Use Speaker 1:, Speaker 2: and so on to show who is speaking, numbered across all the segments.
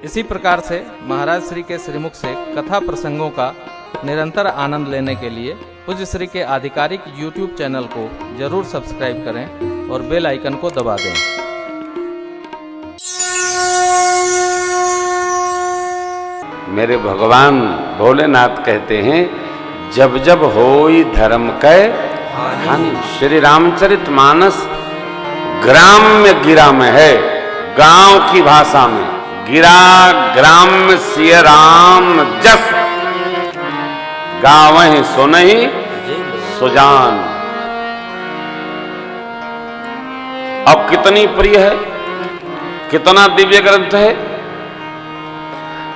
Speaker 1: इसी प्रकार से महाराज श्री के श्रीमुख से कथा प्रसंगों का निरंतर आनंद लेने के लिए पूज्य श्री के आधिकारिक YouTube चैनल को जरूर सब्सक्राइब करें और बेल आइकन को दबा दें।
Speaker 2: मेरे भगवान भोलेनाथ कहते हैं, जब जब होई धर्म कै हानि। श्री रामचरितमानस ग्राम्य गिरा में है, गांव की भाषा में गिरा ग्राम्य सिय राम जस, गावहि सुनहि सुजान। अब कितनी प्रिय है, कितना दिव्य ग्रंथ है।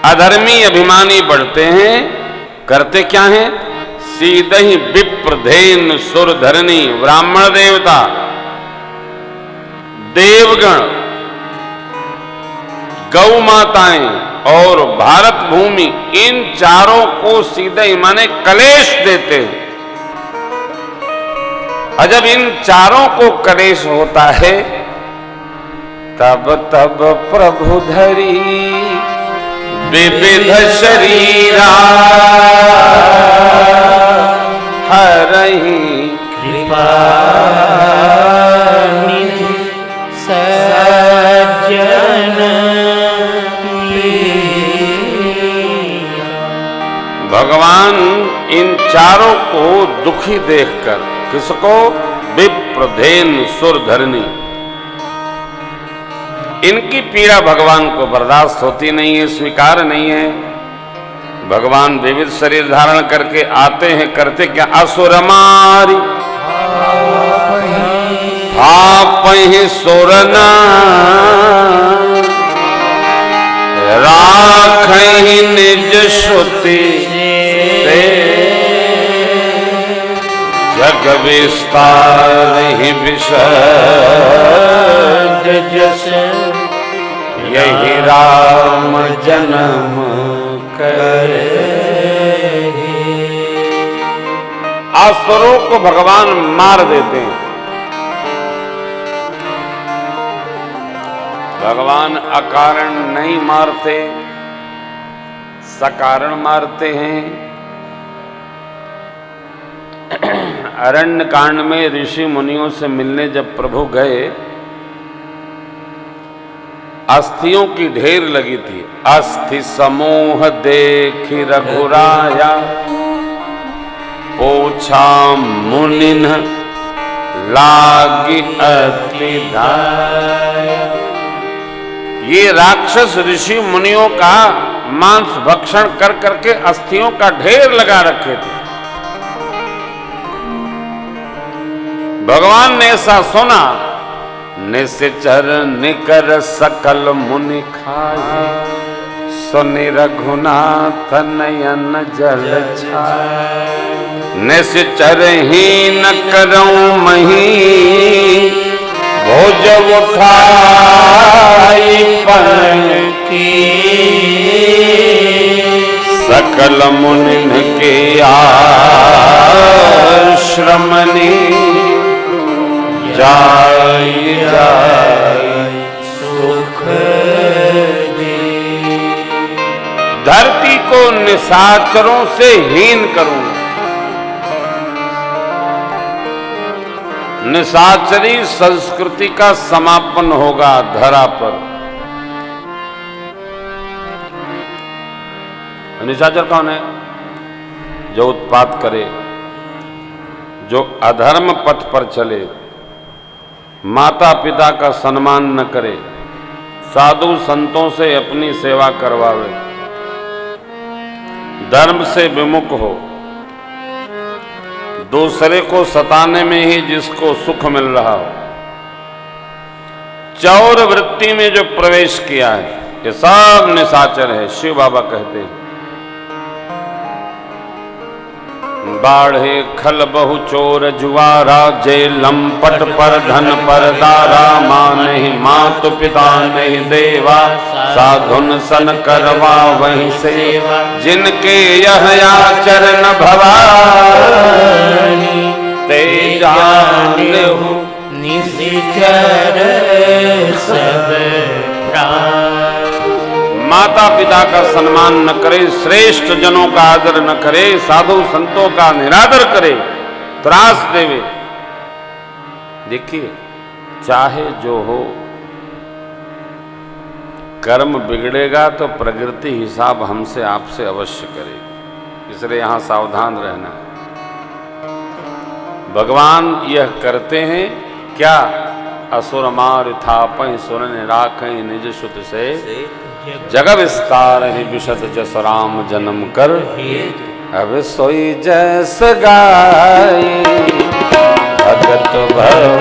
Speaker 2: अधर्मी अभिमानी बढ़ते हैं, करते क्या हैं? सीधहि विप्रधेन सुरधरणी, ब्राह्मण देवता देवगण गौ माताएं और भारत भूमि, इन चारों को सीधे ही माने कलेश देते हैं। और जब इन चारों को कलेश होता है तब तब प्रभु धरी विविध शरीरा, हरहि
Speaker 3: कृपा निधि सज्जन
Speaker 2: भगवान इन चारों को दुखी देखकर, किसको? विप्रधेन सुरधरणी, इनकी पीड़ा भगवान को बर्दाश्त होती नहीं है, स्वीकार नहीं है। भगवान विविध शरीर धारण करके आते हैं, करते क्या? असुर मारी थापहि सुरना, राखहि निज श्रुति से, जग विस्तार ही विसर्ज जस, यही राम जन्म करे। असुरों को भगवान मार देते हैं। भगवान अकारण नहीं मारते, सकारण मारते हैं। अरण्य कांड में ऋषि मुनियों से मिलने जब प्रभु गए, अस्थियों की ढेर लगी थी। अस्थि समूह देखि रघुराया, पोछा मुनिन लागी अति धाया। ये राक्षस ऋषि मुनियों का मांस भक्षण कर करके अस्थियों का ढेर लगा रखे थे। भगवान ने ऐसा सुना, निश्चर निकर सकल मुनि खाए, सुनि रघुनाथ नयन जल छाए। निश्चर ही न करऊं मही, भोज उठाई पनकी, सकल मुनिन के आश्रमनि, जाय जाय सुख दे। धरती को निशाचरों से हीन करूं, निशाचरी संस्कृति का समापन होगा धरा पर। निशाचर कौन है? जो उत्पात करे, जो अधर्म पथ पर चले, माता पिता का सम्मान न करे, साधु संतों से अपनी सेवा करवावे, धर्म से विमुख हो, दूसरे को सताने में ही जिसको सुख मिल रहा हो, चौर वृत्ति में जो प्रवेश किया है, ये सब निशाचर है। शिव बाबा कहते हैं, बाढ़े खल बहु चोर जुआरा, जे लंपट पर धन पर दारा, मानहि मातु पिता नहीं देवा, साधुन सन करवा वही सेवा, जिनके यह आचरण भवानी, ते जानिहु निश्चर सब प्राण। माता पिता का सम्मान न करे, श्रेष्ठ जनों का आदर न करे, साधु संतों का निरादर करे, त्रास देवे। देखिए, चाहे जो हो, कर्म बिगड़ेगा तो प्रकृति हिसाब हमसे आपसे अवश्य करेगी, इसलिए यहां सावधान रहना। भगवान यह करते हैं क्या? असुर मार थापै सुर निराखै निज सुत से, जग विस्तार ही विशद जस राम जन्म कर, अब सोई जैस गाय भगत भव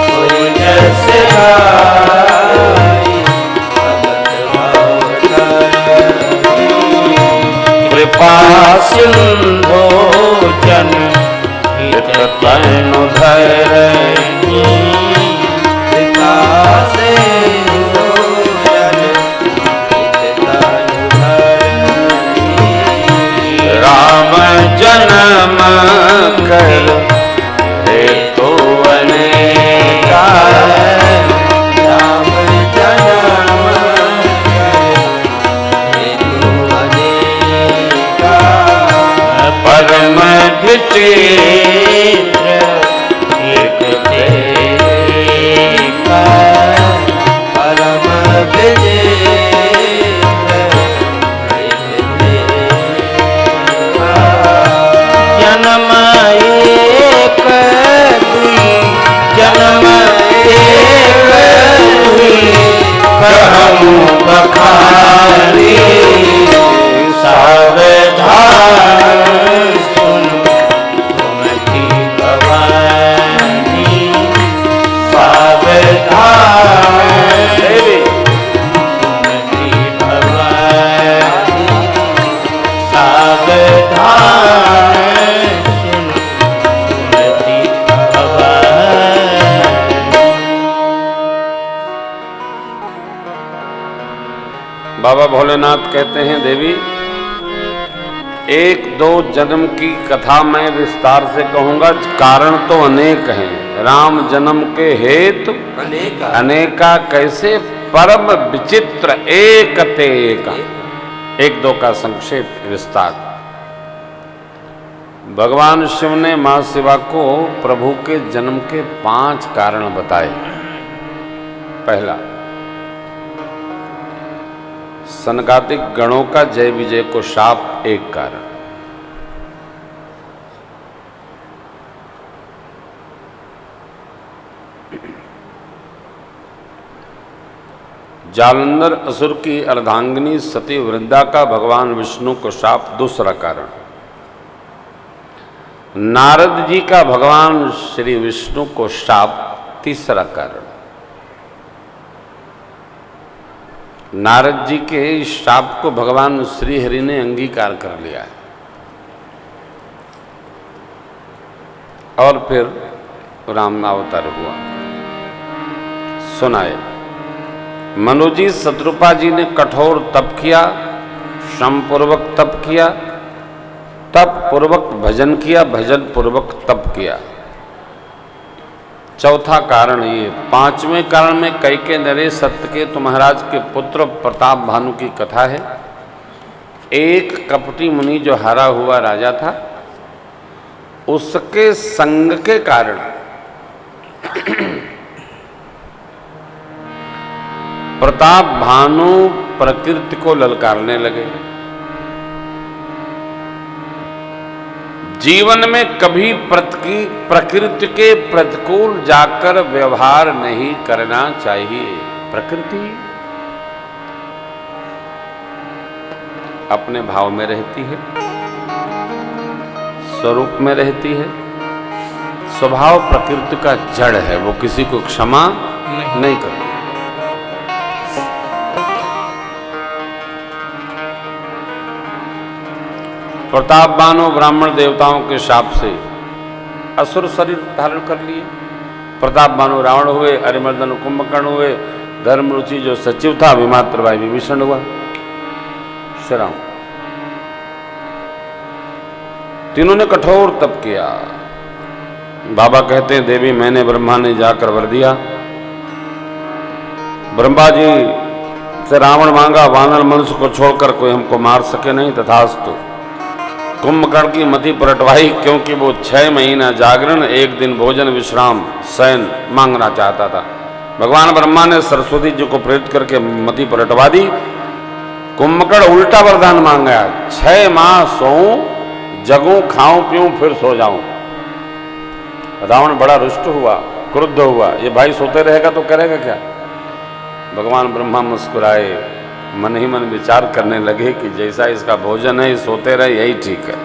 Speaker 2: सोई जैस गाय कृपा सिंधु जन हित तनु धैर्य राम जन्म कर हेतु अनेका, राम जन्म हेतु अनेका, परम विचित्र एक देखा, परम विचित्र जन्म एक दुई, जन्म एक दुई, कहूँ बखारी सावधान सुनो सुमति भवानी, सावधान सुमति भवानी, सावधान बाबा भोलेनाथ कहते हैं, देवी एक दो जन्म की कथा मैं विस्तार से कहूंगा, कारण तो अनेक हैं। राम जन्म के हेतु अनेका कैसे, परम विचित्र एक ते एका। एक दो का संक्षेप विस्तार। भगवान शिव ने मां शिवा को प्रभु के जन्म के 5 कारण बताए। पहला, सनकादिक गणों का जय विजय को शाप, एक कारण। जालंधर असुर की अर्धांगिनी सती वृंदा का भगवान विष्णु को शाप, दूसरा कारण। नारद जी का भगवान श्री विष्णु को शाप, तीसरा कारण। नारद जी के इस शाप को भगवान श्री हरि ने अंगीकार कर लिया है। और फिर राम अवतार हुआ। सुनाए, मनुजी शत्रुपा जी ने कठोर तप किया, श्रम पूर्वक तप किया, तप पूर्वक भजन किया, भजन पूर्वक तप किया। चौथा कारण ये। 5वें कारण में कैके नरेश सत्यकेतु महाराज के पुत्र प्रताप भानु की कथा है। एक कपटी मुनि जो हारा हुआ राजा था, उसके संग के कारण प्रताप भानु प्रकृति को ललकारने लगे। जीवन में कभी प्रकृति के प्रतिकूल जाकर व्यवहार नहीं करना चाहिए। प्रकृति अपने भाव में रहती है, स्वरूप में रहती है। स्वभाव प्रकृति का जड़ है, वो किसी को क्षमा नहीं करती। प्रताप भानु ब्राह्मण देवताओं के शाप से असुर शरीर धारण कर लिए। प्रताप भानु रावण हुए, अरिमर्दन कुंभकर्ण हुए, धर्मरुचि जो सचिव था विमात्र भाई विभीषण हुआ। श्री तीनों ने कठोर तप किया। बाबा कहते हैं, देवी मैंने ब्रह्मा ने जाकर वर दिया, ब्रह्मा जी से रावण मांगा, वानर मनुष्य को छोड़कर कोई हमको मार सके नहीं, तथास्तु। कुंभकर्ण की मति पलटवाई, क्योंकि वो 6 महीना जागरण, 1 दिन भोजन विश्राम शयन मांगना चाहता था। भगवान ब्रह्मा ने सरस्वती जी को प्रेरित करके मति पलटवा दी। कुंभकर्ण उल्टा वरदान मांग गया, 6 माह सोऊं, जगूं, खाऊं पीऊं, फिर सो जाऊं। रावण बड़ा रुष्ट हुआ, क्रुद्ध हुआ, ये भाई सोते रहेगा तो करेगा क्या। भगवान ब्रह्मा मुस्कुराए, मन ही मन विचार करने लगे कि जैसा इसका भोजन है सोते रहे, यही ठीक है।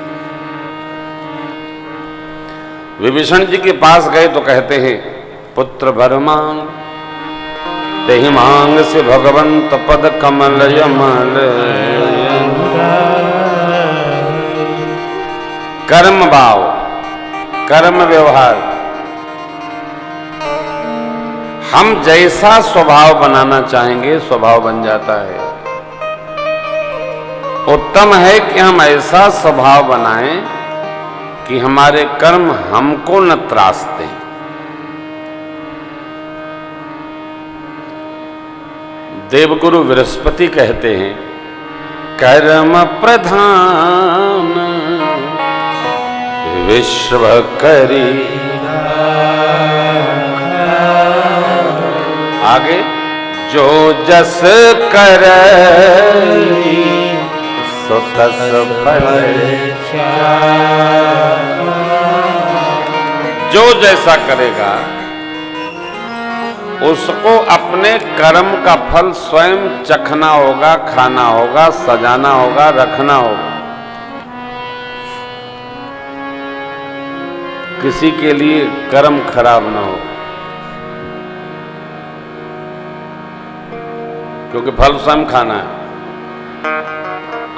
Speaker 2: विभीषण जी के पास गए तो कहते हैं, पुत्र भर मांग तेहि मांग से भगवंत पद कमल यमल। कर्म भाव, कर्म व्यवहार, हम जैसा स्वभाव बनाना चाहेंगे स्वभाव बन जाता है। उत्तम है कि हम ऐसा स्वभाव बनाएं कि हमारे कर्म हमको न त्रास दें। देवगुरु बृहस्पति कहते हैं, कर्म प्रधान विश्व करी। आगे, जो जस करई सो तस फल। जो जैसा करेगा उसको अपने कर्म का फल स्वयं चखना होगा, खाना होगा, सजाना होगा, रखना होगा। किसी के लिए कर्म खराब ना हो, क्योंकि फल स्वयं खाना है।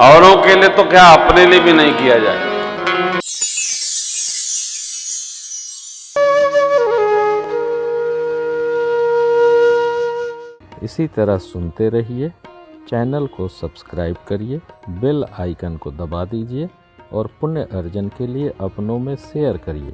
Speaker 2: औरों के लिए तो क्या, अपने लिए भी नहीं किया जाए।
Speaker 1: इसी तरह सुनते रहिए, चैनल को सब्सक्राइब करिए, बेल आइकन को दबा दीजिए और पुण्य अर्जन के लिए अपनों में शेयर करिए।